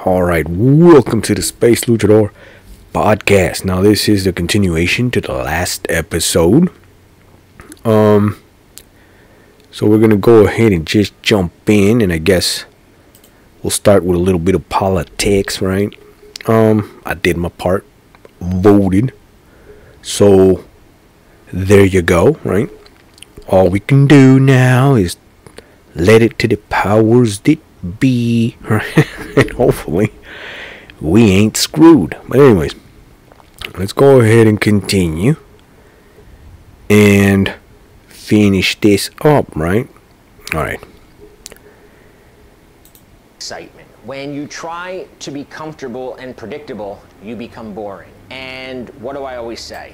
Alright, welcome to the Space Luchador podcast. Now this is the continuation to the last episode. So we're gonna go ahead and just jump in, and I guess we'll start with a little bit of politics, right? I did my part, voted. So there you go, right? All we can do now is let it to the powers that be, right? And hopefully we ain't screwed. But anyways, let's go ahead and continue and finish this up, right? Alright. Excitement. When you try to be comfortable and predictable, you become boring. And what do I always say?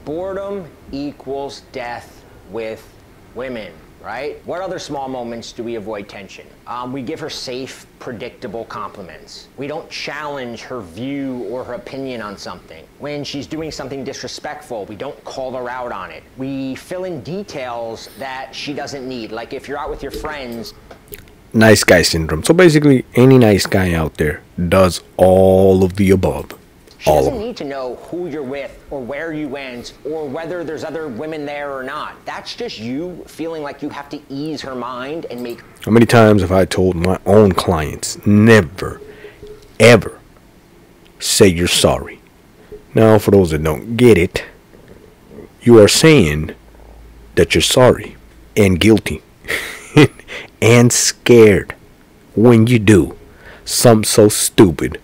Boredom equals death with women, right? What other small moments do we avoid tension? We give her safe, predictable compliments. We don't challenge her view or her opinion on something. When she's doing something disrespectful, we don't call her out on it. We fill in details that she doesn't need. Like if you're out with your friends. Nice guy syndrome. So basically, any nice guy out there does all of the above. She doesn't need to know who you're with or where you went or whether there's other women there or not. That's just you feeling like you have to ease her mind and make... How many times have I told my own clients, never, ever say you're sorry? Now, for those that don't get it, you are saying that you're sorry and guilty and scared when you do something so stupid.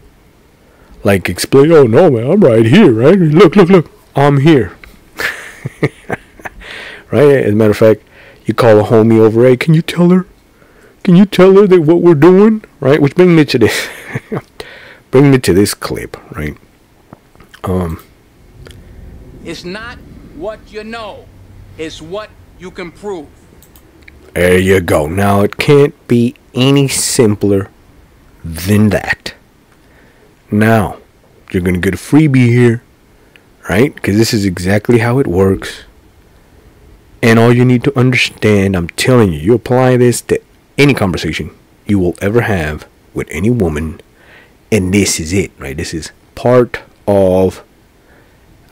Like explain, oh no man, I'm right here, right? Look, I'm here. Right? As a matter of fact, you call a homie over, hey, can you tell her that what we're doing? Right? Which brings me to this clip, right? It's not what you know, it's what you can prove. There you go. Now it can't be any simpler than that. Now, you're going to get a freebie here, right? Because this is exactly how it works. And all you need to understand, I'm telling you, you apply this to any conversation you will ever have with any woman. And this is it, right? This is part of,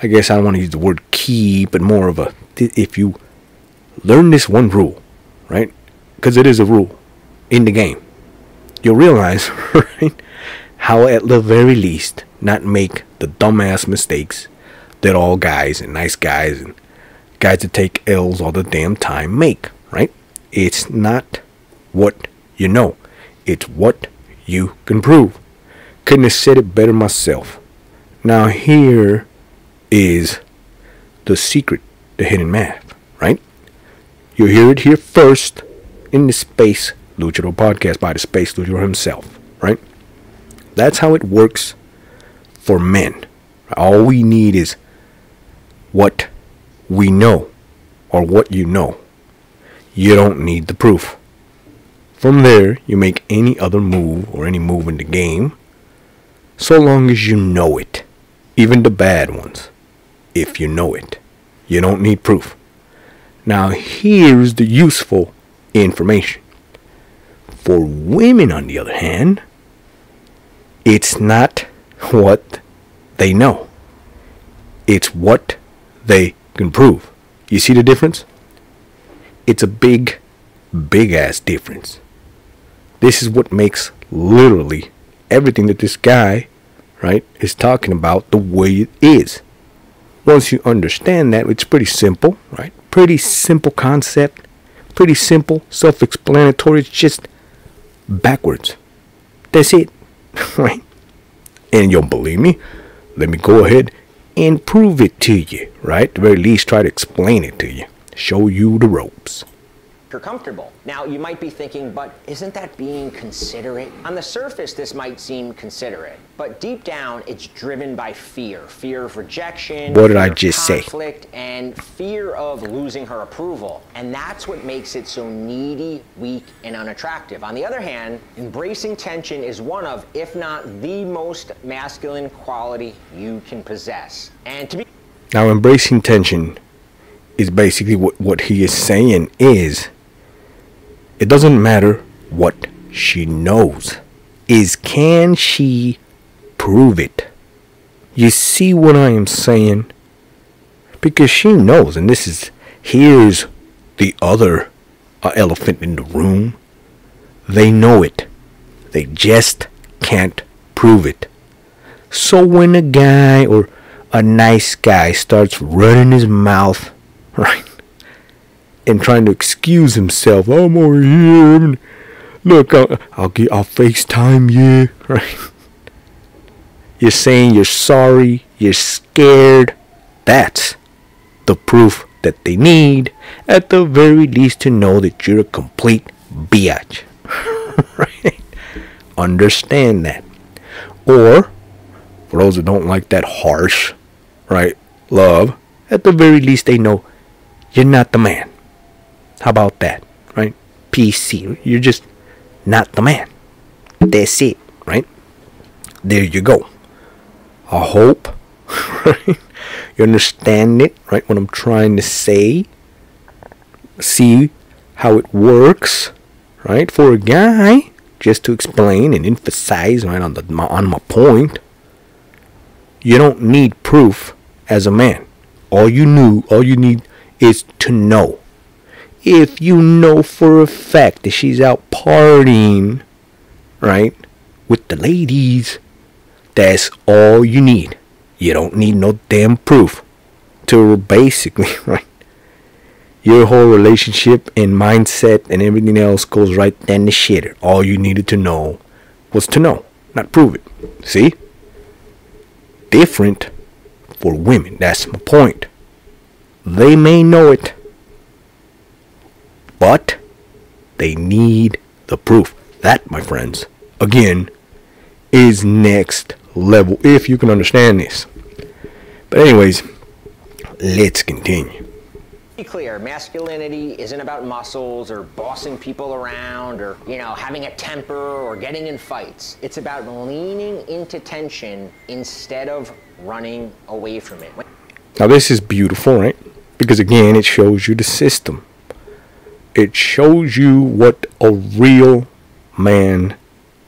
I guess I don't want to use the word key, but more of a, if you learn this one rule, right? Because it is a rule in the game. You'll realize, right? How at the very least not make the dumbass mistakes that all guys and nice guys and guys that take L's all the damn time make, right? It's not what you know. It's what you can prove. Couldn't have said it better myself. Now here is the secret to hidden math, right? You'll hear it here first in the Space Luchador podcast by the Space Luchador himself, right? That's how it works for men. All we need is what we know or what you know. You don't need the proof. From there, you make any other move or any move in the game so long as you know it. Even the bad ones. If you know it. You don't need proof. Now here's the useful information. For women, on the other hand, it's not what they know. It's what they can prove. You see the difference? It's a big ass difference. This is what makes literally everything that this guy, right, is talking about the way it is. Once you understand that, it's pretty simple, right? Pretty simple concept. Pretty simple, self-explanatory. It's just backwards. That's it. Right? And you don't believe me? Let me go ahead and prove it to you, right? At the very least, try to explain it to you. Show you the ropes. You're comfortable. Now, you might be thinking, but isn't that being considerate? On the surface, this might seem considerate, but deep down, it's driven by fear. Fear of rejection, what did I just say? Conflict, and fear of losing her approval. And that's what makes it so needy, weak, and unattractive. On the other hand, embracing tension is one of, if not the most masculine quality you can possess. And to be... Now, embracing tension is basically what he is saying is, it doesn't matter what she knows. is, can she prove it? You see what I am saying? Because she knows, and here's the other elephant in the room. They know it. They just can't prove it. So when a guy or a nice guy starts running his mouth, right, and trying to excuse himself, I'm over here, look, I'll FaceTime you, right? You're saying you're sorry, you're scared. That's the proof that they need, at the very least, to know that you're a complete biatch. Right? Understand that. Or, for those that don't like that harsh, right, love, at the very least they know you're not the man. How about that, right? PC. You're just not the man. That's it, right? There you go. I hope, right, you understand it, right, what I'm trying to say. See how it works, right, for a guy, just to explain and emphasize, right, on my point. You don't need proof as a man. All you need is to know. If you know for a fact that she's out partying, right, with the ladies, that's all you need. You don't need no damn proof to basically, right, your whole relationship and mindset and everything else goes right down the shitter. All you needed to know was to know, not prove it. See? Different for women. That's my point. They may know it, but they need the proof. That, my friends, again, is next level, if you can understand this. But anyways, let's continue. Be clear, masculinity isn't about muscles or bossing people around or, having a temper or getting in fights. It's about leaning into tension instead of running away from it. Now this is beautiful, right? Because again, it shows you the system. It shows you what a real man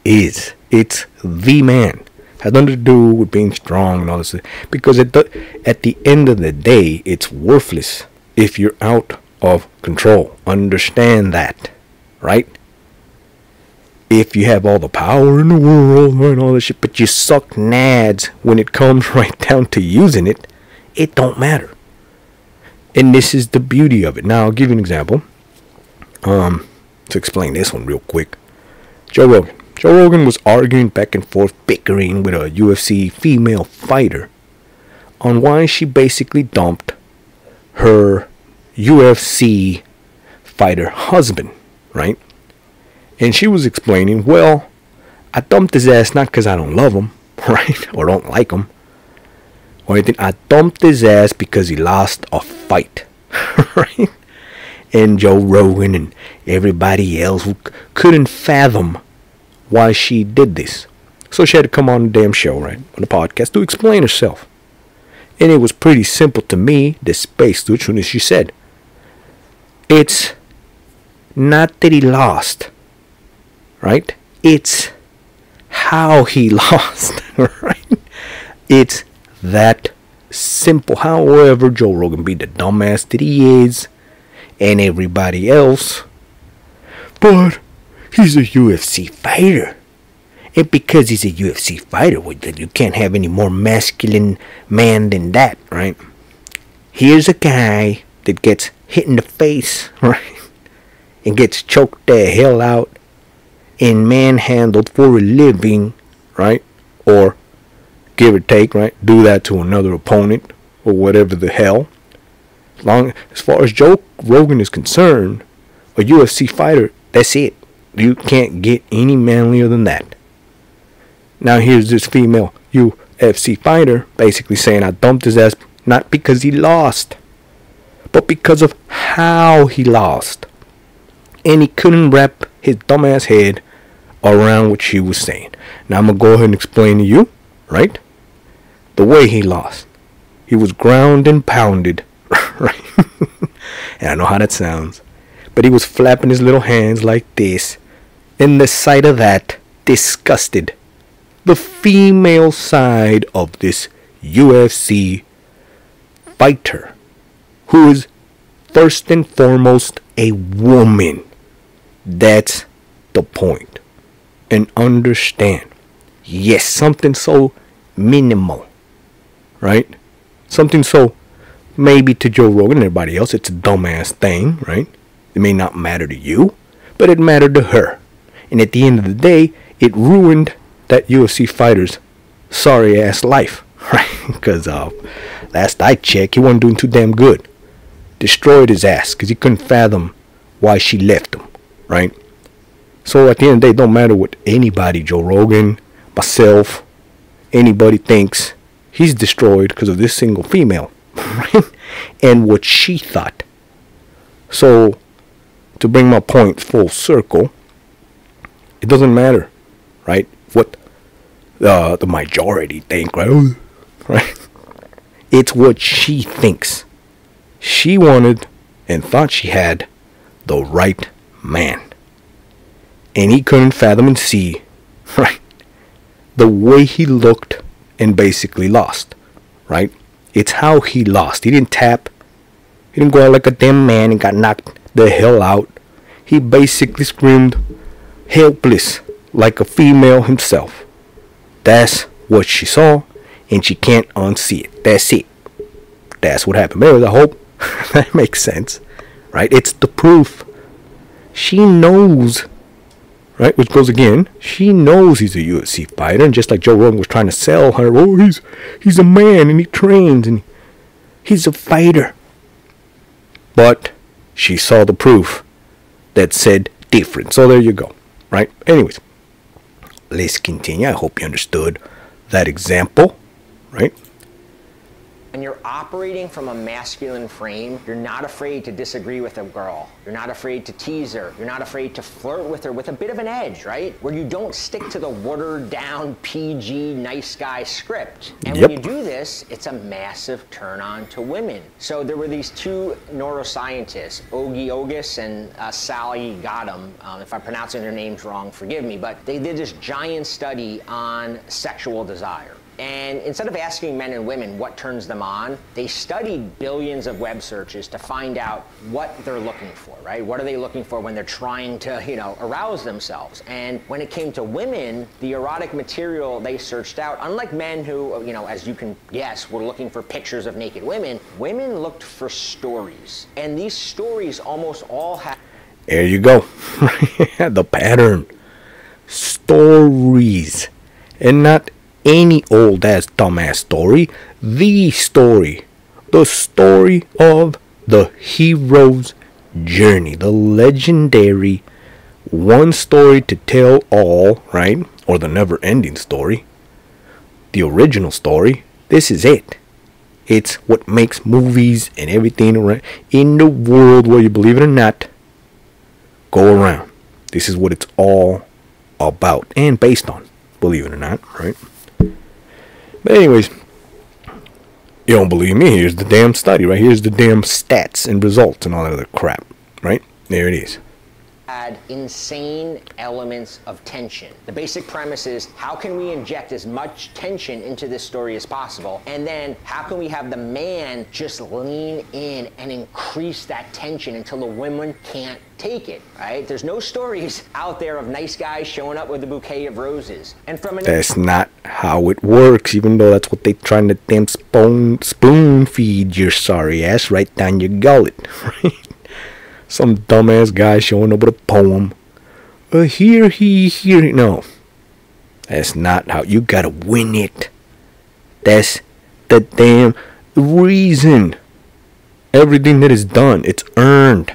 is. It's the man. Has nothing to do with being strong and all this. Because at the end of the day, it's worthless if you're out of control. Understand that, right? If you have all the power in the world and all this shit, but you suck nads when it comes right down to using it, it don't matter. And this is the beauty of it. Now, I'll give you an example. To explain this one real quick. Joe Rogan was arguing back and forth, bickering with a UFC female fighter on why she basically dumped her UFC fighter husband, right? And she was explaining, well, I dumped his ass not because I don't love him, right? Or don't like him or anything. I dumped his ass because he lost a fight, right? And Joe Rogan and everybody else who couldn't fathom why she did this. So she had to come on the damn show, right, on the podcast, to explain herself. And it was pretty simple to me, the space to which she said, it's not that he lost, right? It's how he lost, right? It's that simple. However, Joe Rogan be the dumbass that he is, and everybody else, but he's a UFC fighter. And because he's a UFC fighter, you can't have any more masculine man than that, right? Here's a guy that gets hit in the face, right? And gets choked the hell out and manhandled for a living, right? Or give or take, right? Do that to another opponent or whatever the hell. As far as Joe Rogan is concerned, a UFC fighter, that's it. You can't get any manlier than that. Now here's this female UFC fighter basically saying, I dumped his ass not because he lost, but because of how he lost. And he couldn't wrap his dumbass head around what she was saying. Now I'm going to go ahead and explain to you, right? The way he lost. He was ground and pounded, right? And I know how that sounds. But he was flapping his little hands like this. And the sight of that disgusted. The female side of this UFC fighter, who is first and foremost a woman. That's the point. And understand, yes, something so minimal, right? Something so, maybe to Joe Rogan and everybody else, it's a dumbass thing, right? It may not matter to you, but it mattered to her. And at the end of the day, it ruined that UFC fighter's sorry ass life, right? Because last I checked, he wasn't doing too damn good. Destroyed his ass because he couldn't fathom why she left him, right? So at the end of the day, it don't matter what anybody, Joe Rogan, myself, anybody thinks. He's destroyed because of this single female, right? And what she thought. So, to bring my point full circle, it doesn't matter, right? What the majority think, right? Right? It's what she thinks. She wanted and thought she had the right man. And he couldn't fathom and see, right, the way he looked and basically lost, right? It's how he lost. He didn't tap. He didn't go out like a damn man and got knocked the hell out. He basically screamed helpless like a female himself. That's what she saw, and she can't unsee it. That's it. That's what happened. Anyways, I hope that makes sense, right? It's the proof. She knows, right? Which goes again, she knows he's a UFC fighter, and just like Joe Rogan was trying to sell her, oh, he's a man and he trains and he's a fighter. But she saw the proof that said different. So there you go, right? Anyways, let's continue. I hope you understood that example, right? When you're operating from a masculine frame, you're not afraid to disagree with a girl. You're not afraid to tease her. You're not afraid to flirt with her with a bit of an edge, right? Where you don't stick to the watered down PG nice guy script. And when you do this, it's a massive turn on to women. So there were these two neuroscientists, Ogi Ogus and Sally Gotham. If I'm pronouncing their names wrong, forgive me, but they did this giant study on sexual desire. And instead of asking men and women what turns them on, they studied billions of web searches to find out what they're looking for, right? What are they looking for when they're trying to, arouse themselves? And when it came to women, the erotic material they searched out, unlike men who, as you can guess, were looking for pictures of naked women, women looked for stories. And these stories almost all had... There you go. The pattern. Stories. And not any old ass dumbass story. The story of the hero's journey, the legendary one story to tell all, right? Or the never ending story, the original story. This is it. It's what makes movies and everything around in the world, where you believe it or not, go around. This is what it's all about and based on, believe it or not, right? But anyways, you don't believe me? Here's the damn study, right? Here's the damn stats and results and all that other crap, right? There it is. Had insane elements of tension. The basic premise is, how can we inject as much tension into this story as possible? And then how can we have the man just lean in and increase that tension until the women can't take it, right? There's no stories out there of nice guys showing up with a bouquet of roses. And from that's not how it works, even though that's what they trying to damn spoon feed your sorry ass right down your gullet, right? Some dumbass guy showing up with a poem. Here. No. That's not how. You gotta win it. That's the damn reason. Everything that is done, it's earned.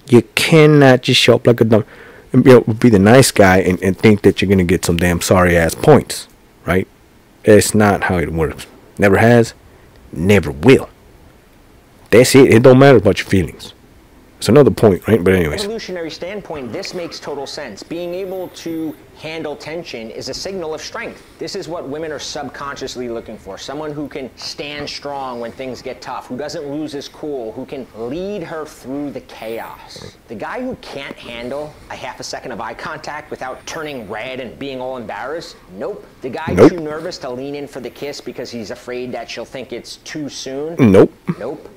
You cannot just show up like a dumb, be the nice guy and think that you're gonna get some damn sorry ass points, right? That's not how it works. Never has, never will. That's it. It don't matter about your feelings. It's another point, right? But anyways. From an evolutionary standpoint, this makes total sense. Being able to handle tension is a signal of strength. This is what women are subconsciously looking for. Someone who can stand strong when things get tough, who doesn't lose his cool, who can lead her through the chaos. The guy who can't handle a half a second of eye contact without turning red and being all embarrassed, nope. The guy too nervous to lean in for the kiss because he's afraid that she'll think it's too soon, nope.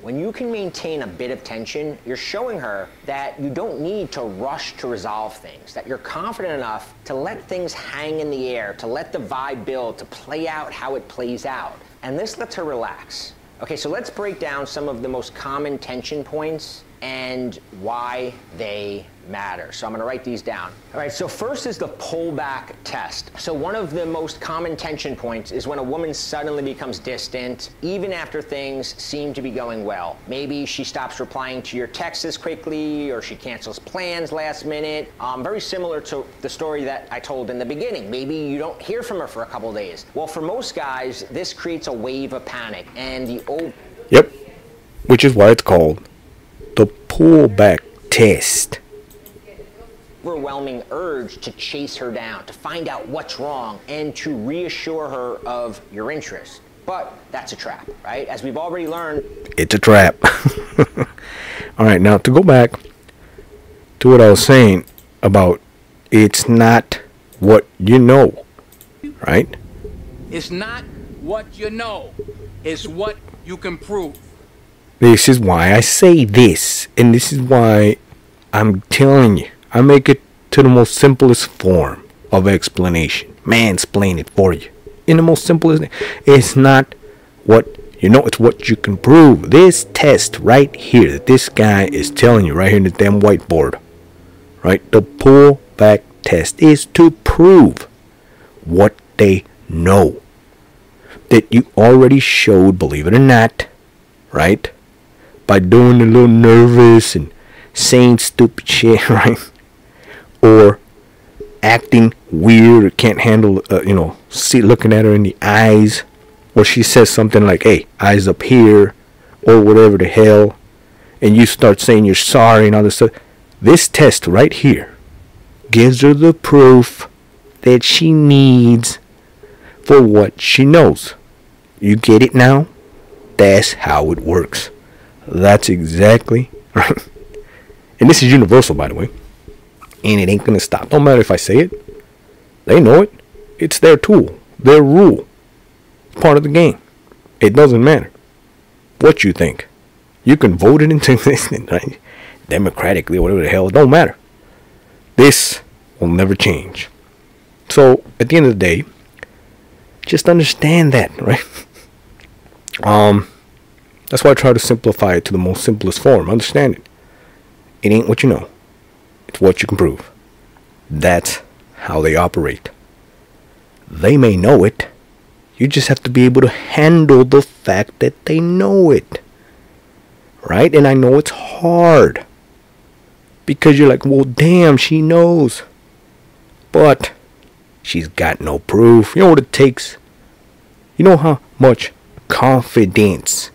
When you can maintain a bit of tension, you're showing her that you don't need to rush to resolve things, that you're confident enough to let things hang in the air, to let the vibe build, to play out how it plays out. And this lets her relax. Okay, so let's break down some of the most common tension points and why they matter. So I'm going to write these down. All right, so first is the pullback test. So one of the most common tension points is when a woman suddenly becomes distant, even after things seem to be going well. Maybe she stops replying to your texts quickly, or she cancels plans last minute. Very similar to the story that I told in the beginning. Maybe you don't hear from her for a couple days. Well, for most guys, this creates a wave of panic, and Yep, which is why it's called the pullback test. Overwhelming urge to chase her down, to find out what's wrong, and to reassure her of your interest. But that's a trap, right? As we've already learned, it's a trap. All right, now to go back to what I was saying about it's not what you know, right? It's not what you know, it's what you can prove. This is why I say this, and this is why I'm telling you, I make it to the most simplest form of explanation. Mansplain it for you. In the most simplest, it's not what you know, it's what you can prove. This test right here that this guy is telling you right here in the damn whiteboard, right? The pullback test is to prove what they know. That you already showed, believe it or not, right? By doing a little nervous and saying stupid shit, right? Or acting weird or can't handle, looking at her in the eyes. Or she says something like, hey, eyes up here, or whatever the hell. And you start saying you're sorry and all this stuff. This test right here gives her the proof that she needs for what she knows. You get it now? That's how it works. That's exactly right. And this is universal, by the way. And it ain't going to stop. Don't matter if I say it. They know it. It's their tool. Their rule. It's part of the game. It doesn't matter what you think. You can vote it into existence, right? Democratically or whatever the hell. It don't matter. This will never change. So, at the end of the day, just understand that, right? That's why I try to simplify it to the most simplest form. Understand it. It ain't what you know. It's what you can prove. That's how they operate. They may know it. You just have to be able to handle the fact that they know it. Right? And I know it's hard. Because you're like, well, damn, she knows. But she's got no proof. You know what it takes? You know how much confidence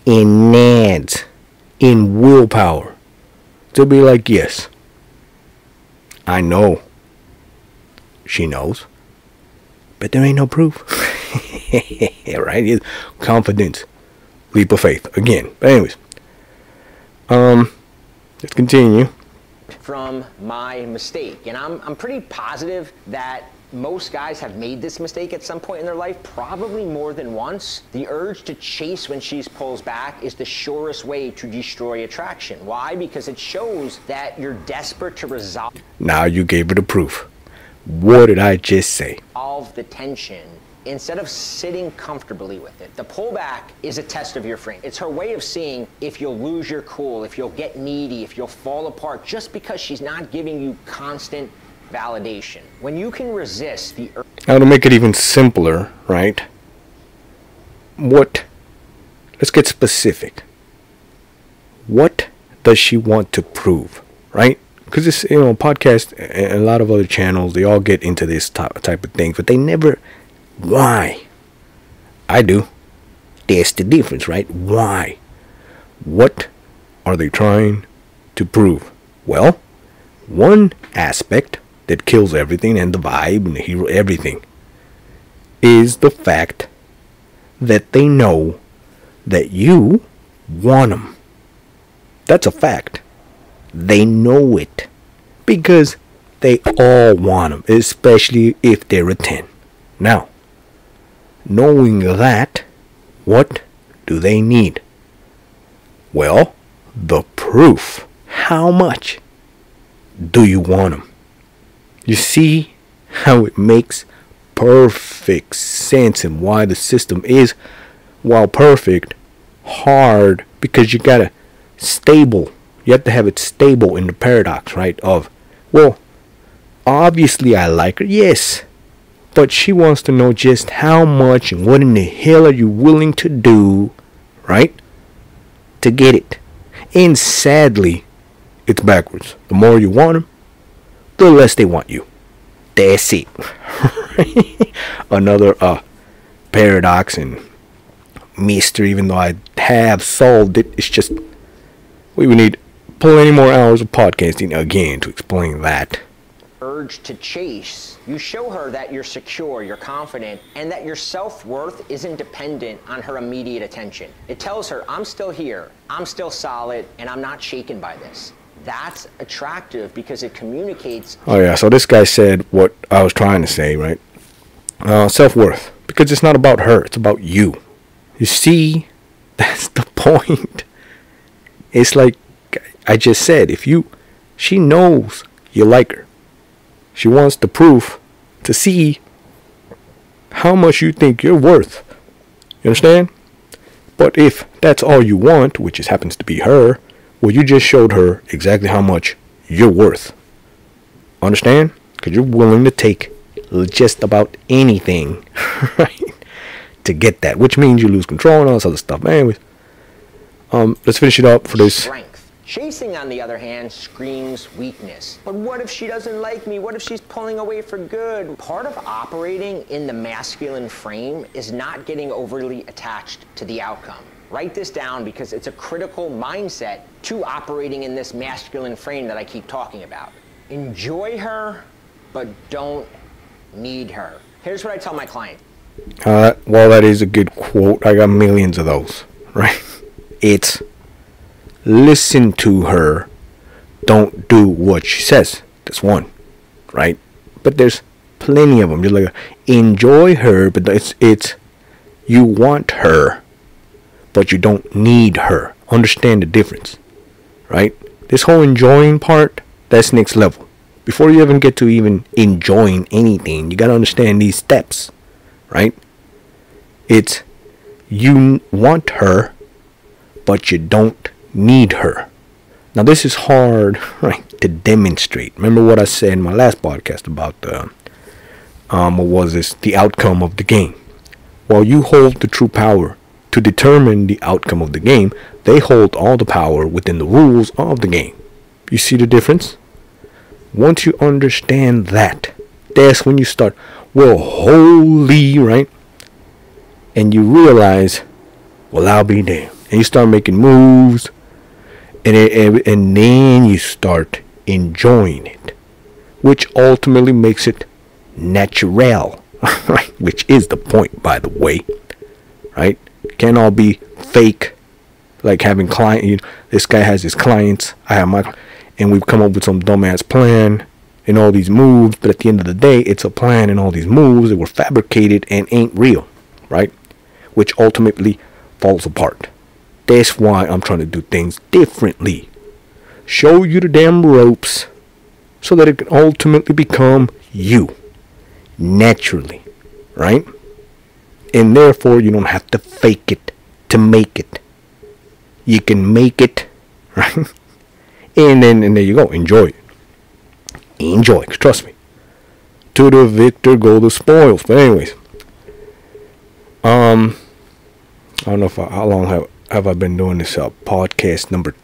in nads, in willpower, to be like, yes, I know she knows, but there ain't no proof. Right? Confidence, leap of faith again. But anyways, let's continue. From my mistake, and I'm pretty positive that most guys have made this mistake at some point in their life, probably more than once. The urge to chase when she pulls back is the surest way to destroy attraction. Why? Because it shows that you're desperate to resolve. Now you gave her the proof. What did I just say? Resolve the tension instead of sitting comfortably with it. The pullback is a test of your frame. It's her way of seeing if you'll lose your cool, if you'll get needy, if you'll fall apart, just because she's not giving you constant validation. When you can resist the urge. Now to make it even simpler, right? Let's get specific. What does she want to prove, right? Because this, podcast and a lot of other channels, they all get into this type of thing, but they never. Why? I do. That's the difference, right? Why? What are they trying to prove? Well, one aspect that kills everything, and the vibe and the hero, everything, is the fact that they know that you want them. That's a fact. They know it because they all want them, especially if they're a 10. Now, knowing that, what do they need? Well, the proof. How much do you want them? You see how it makes perfect sense and why the system is, while perfect, hard, because you gotta stable. You have to have it stable in the paradox, right? Of, well, obviously I like her, yes, but she wants to know just how much and what in the hell are you willing to do, right, to get it. And sadly, it's backwards. The more you want them, the less they want you. That's it. Another paradox and mystery, even though I have solved it. It's just, we would need plenty more hours of podcasting again to explain that. Urge to chase. You show her that you're secure, you're confident, and that your self-worth isn't dependent on her immediate attention. It tells her, I'm still here, I'm still solid, and I'm not shaken by this. That's attractive because it communicates. Oh yeah, so this guy said what I was trying to say, right? Self-worth. Because it's not about her, it's about you. You see, that's the point. It's like I just said, she knows you like her. She wants the proof to see how much you think you're worth. You understand? But if that's all you want, which just happens to be her, well, you just showed her exactly how much you're worth. Understand? Because you're willing to take just about anything, right, to get that, which means you lose control and all this other stuff. But anyways, let's finish it up for this. Strength. Chasing, on the other hand, screams weakness. But what if she doesn't like me? What if she's pulling away for good? Part of operating in the masculine frame is not getting overly attached to the outcome. Write this down because it's a critical mindset to operating in this masculine frame that I keep talking about. Enjoy her, but don't need her. Here's what I tell my clients. Well, that is a good quote. I got millions of those, right? It's listen to her, don't do what she says. That's one, right? But there's plenty of them. You're like, enjoy her, but it's you want her, but you don't need her. Understand the difference, right? This whole enjoying part, that's next level. Before you even get to even enjoying anything, you got to understand these steps, right? It's you want her, but you don't need her. Now this is hard, right, to demonstrate. Remember what I said in my last podcast about what was this? The outcome of the game. While you hold the true power to determine the outcome of the game, they hold all the power within the rules of the game. You see the difference? Once you understand that, that's when you start, well, holy, right? And you realize, well, I'll be damned. And you start making moves, and then you start enjoying it, which ultimately makes it natural, right? Which is the point, by the way, right? Can't all be fake, like having client. You know, this guy has his clients, I have my, and we've come up with some dumbass plan and all these moves. But at the end of the day, it's a plan and all these moves that were fabricated and ain't real, right? Which ultimately falls apart. That's why I'm trying to do things differently. Show you the damn ropes so that it can ultimately become you. Naturally. Right? And therefore you don't have to fake it to make it. You can make it. Right? And there you go. Enjoy it. Enjoy it. Trust me. To the victor go the spoils. But anyways. I don't know how long have I been doing this podcast number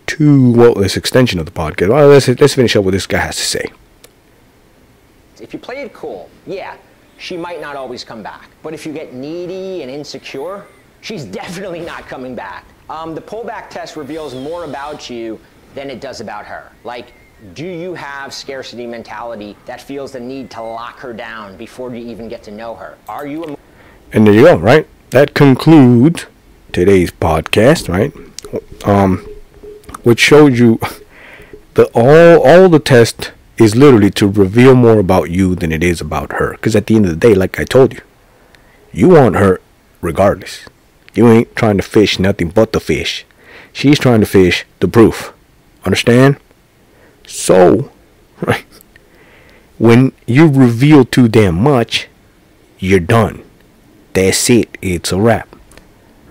2? Well, this extension of the podcast. Well, let's finish up what this guy has to say. If you play it cool, yeah, she might not always come back. But if you get needy and insecure, she's definitely not coming back. The pullback test reveals more about you than it does about her. Like, Do you have scarcity mentality that feels the need to lock her down before you even get to know her? Are you a... And there you go, right? That concludes today's podcast, right? Which showed you the all the test is literally to reveal more about you than it is about her. Because at the end of the day, like I told you, you want her regardless. You ain't trying to fish nothing but the fish. She's trying to fish the proof. Understand? So, right, when you reveal too damn much, you're done. That's it. It's a wrap.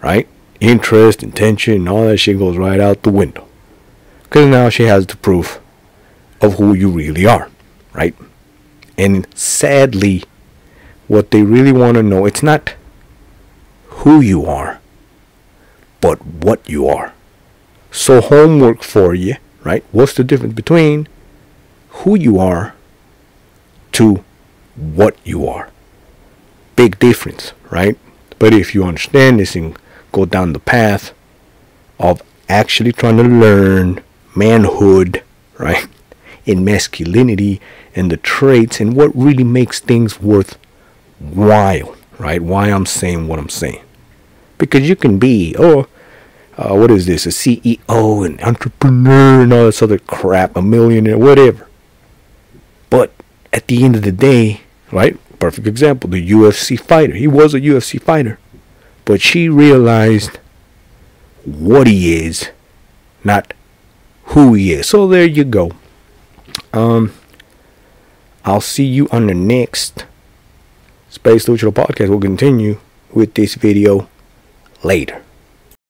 Right? Interest, intention, and all that shit goes right out the window. Because now she has the proof of who you really are. Right? And sadly, what they really want to know, it's not who you are, but what you are. So homework for you, right? What's the difference between who you are to what you are? Big difference, right? But if you understand this and go down the path of actually trying to learn manhood, right? In masculinity and the traits and what really makes things worthwhile, right? Why I'm saying what I'm saying. Because you can be, what is this? A CEO, an entrepreneur, and all this other crap, a millionaire, whatever. But at the end of the day, right? Perfect example, the UFC fighter. He was a UFC fighter. But she realized what he is, not who he is. So there you go. I'll see you on the next Space Luchador podcast. We'll continue with this video later.